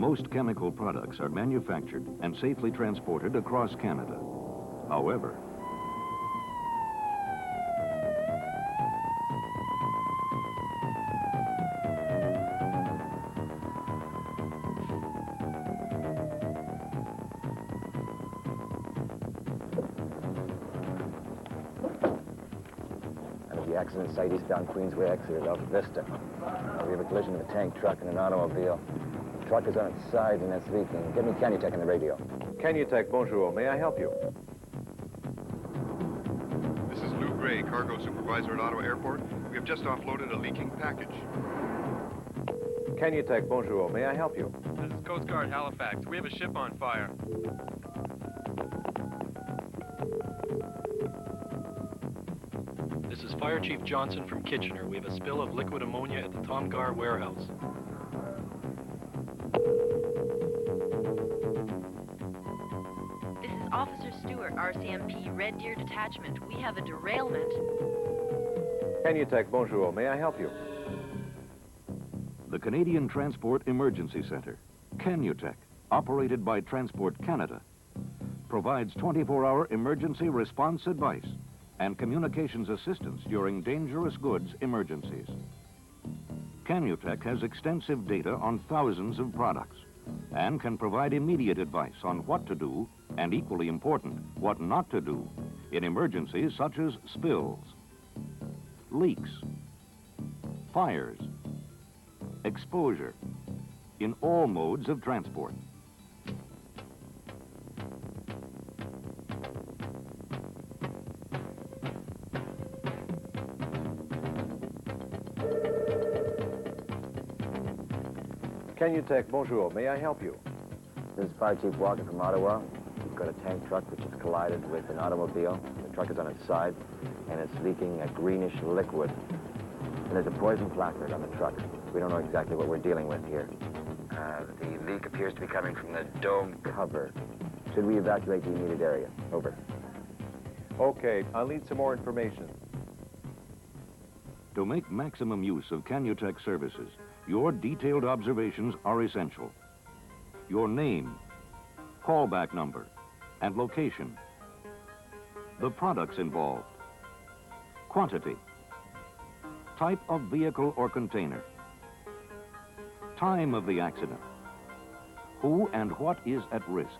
Most chemical products are manufactured and safely transported across Canada. However, The accident site eastbound Queensway exit at Alta Vista. We have a collision of a tank truck and an automobile. The truck is on its side and it's leaking. Get me CANUTEC on the radio. CANUTEC, bonjour. May I help you? This is Lou Gray, cargo supervisor at Ottawa Airport. We have just offloaded a leaking package. CANUTEC, bonjour. May I help you? This is Coast Guard Halifax. We have a ship on fire. This is Fire Chief Johnson from Kitchener. We have a spill of liquid ammonia at the Tom Gar warehouse. This is Officer Stewart, RCMP, Red Deer Detachment. We have a derailment. CANUTEC, bonjour. May I help you? the Canadian Transport Emergency Center, CANUTEC, operated by Transport Canada, provides 24-hour emergency response advice and communications assistance during dangerous goods emergencies. CANUTEC has extensive data on thousands of products and can provide immediate advice on what to do, and equally important, what not to do in emergencies such as spills, leaks, fires, exposure, in all modes of transport. CANUTEC, bonjour. May I help you? This is Fire Chief Walker from Ottawa. We've got a tank truck which has collided with an automobile. The truck is on its side, and it's leaking a greenish liquid. And there's a poison placard on the truck. We don't know exactly what we're dealing with here. The leak appears to be coming from the dome cover. Should we evacuate the immediate area? Over. Okay, I'll need some more information. To make maximum use of CANUTEC services, your detailed observations are essential. Your name, callback number, and location. The products involved. Quantity. Type of vehicle or container. Time of the accident. Who and what is at risk.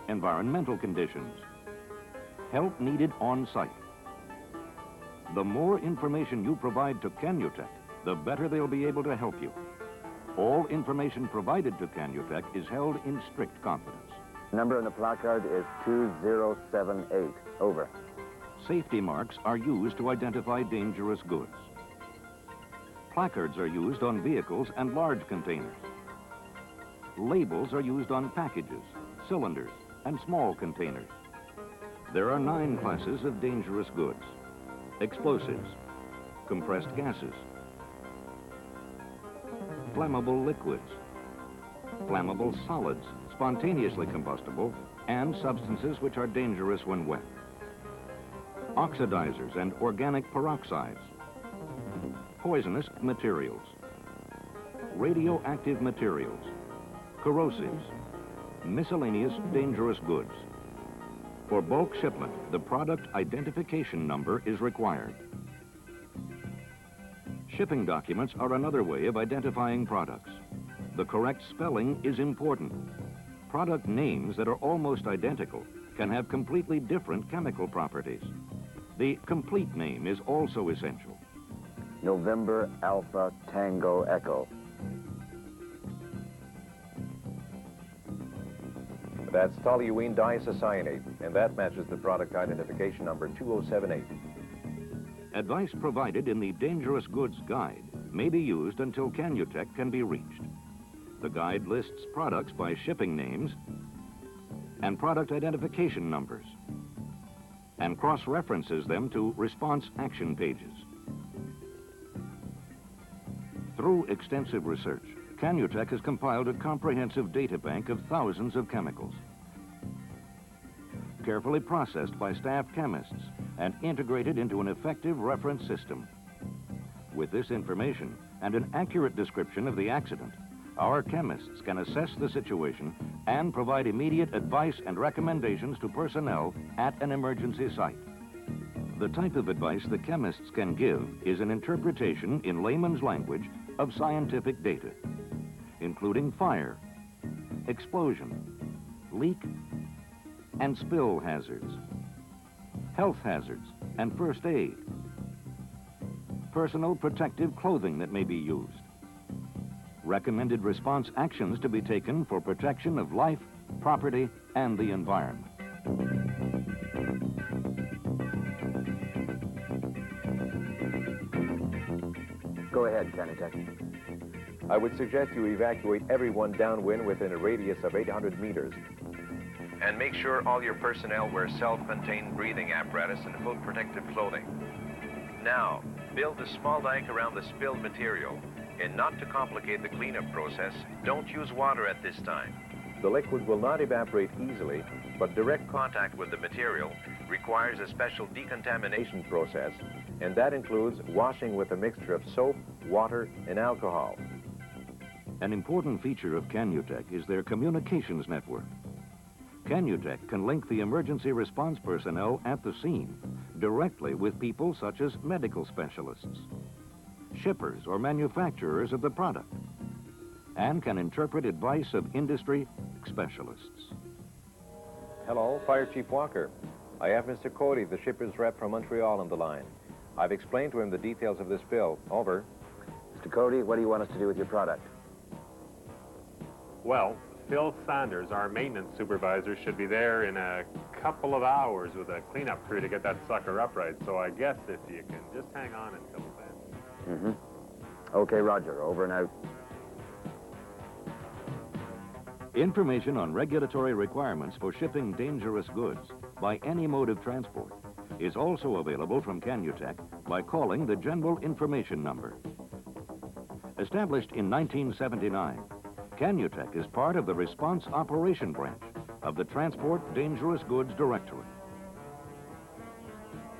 Environmental conditions. Help needed on site. The more information you provide to CANUTEC, the better they'll be able to help you. All information provided to CANUTEC is held in strict confidence. Number on the placard is 2078. Over. Safety marks are used to identify dangerous goods. Placards are used on vehicles and large containers. Labels are used on packages, cylinders, and small containers. There are 9 classes of dangerous goods: explosives, compressed gases, flammable liquids, flammable solids, spontaneously combustible, and substances which are dangerous when wet, oxidizers and organic peroxides, poisonous materials, radioactive materials, corrosives, miscellaneous dangerous goods. For bulk shipment, the product identification number is required. Shipping documents are another way of identifying products. The correct spelling is important. Product names that are almost identical can have completely different chemical properties. The complete name is also essential. November Alpha Tango Echo. That's toluene diisocyanate, and that matches the product identification number 2078. Advice provided in the Dangerous Goods Guide may be used until CANUTEC can be reached. The guide lists products by shipping names and product identification numbers, and cross-references them to response action pages. Through extensive research, CANUTEC has compiled a comprehensive data bank of thousands of chemicals, carefully processed by staff chemists and integrated into an effective reference system. With this information and an accurate description of the accident, our chemists can assess the situation and provide immediate advice and recommendations to personnel at an emergency site. The type of advice the chemists can give is an interpretation in layman's language of scientific data, including fire, explosion, leak, and spill hazards, health hazards and first aid, personal protective clothing that may be used, recommended response actions to be taken for protection of life, property, and the environment. Go ahead, CANUTEC. I would suggest you evacuate everyone downwind within a radius of 800 meters. And make sure all your personnel wear self-contained breathing apparatus and full protective clothing. Now, build a small dike around the spilled material. And not to complicate the cleanup process, don't use water at this time. The liquid will not evaporate easily, but direct contact with the material requires a special decontamination process, and that includes washing with a mixture of soap, water, and alcohol. An important feature of CANUTEC is their communications network. CANUTEC can link the emergency response personnel at the scene directly with people such as medical specialists, shippers or manufacturers of the product, and can interpret advice of industry specialists. Hello, Fire Chief Walker. I have Mr. Cody, the shipper's rep from Montreal, on the line. I've explained to him the details of this spill. Over. Mr. Cody, what do you want us to do with your product? Well, Phil Sanders, our maintenance supervisor, should be there in a couple of hours with a cleanup crew to get that sucker upright. So I guess if you can just hang on until then. Mm-hmm. Okay, Roger. Over and out. Information on regulatory requirements for shipping dangerous goods by any mode of transport is also available from CANUTEC by calling the General Information Number. Established in 1979, CANUTEC is part of the Response Operation Branch of the Transport Dangerous Goods Directorate.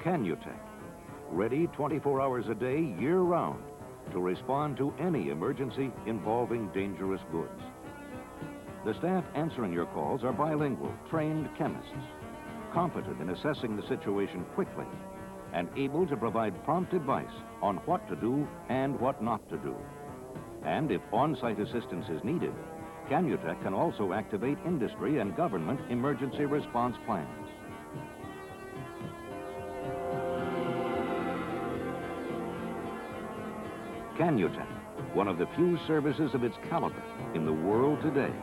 CANUTEC, ready 24 hours a day, year-round, to respond to any emergency involving dangerous goods. The staff answering your calls are bilingual, trained chemists, competent in assessing the situation quickly, and able to provide prompt advice on what to do and what not to do. And if on-site assistance is needed, CANUTEC can also activate industry and government emergency response plans. CANUTEC, one of the few services of its caliber in the world today.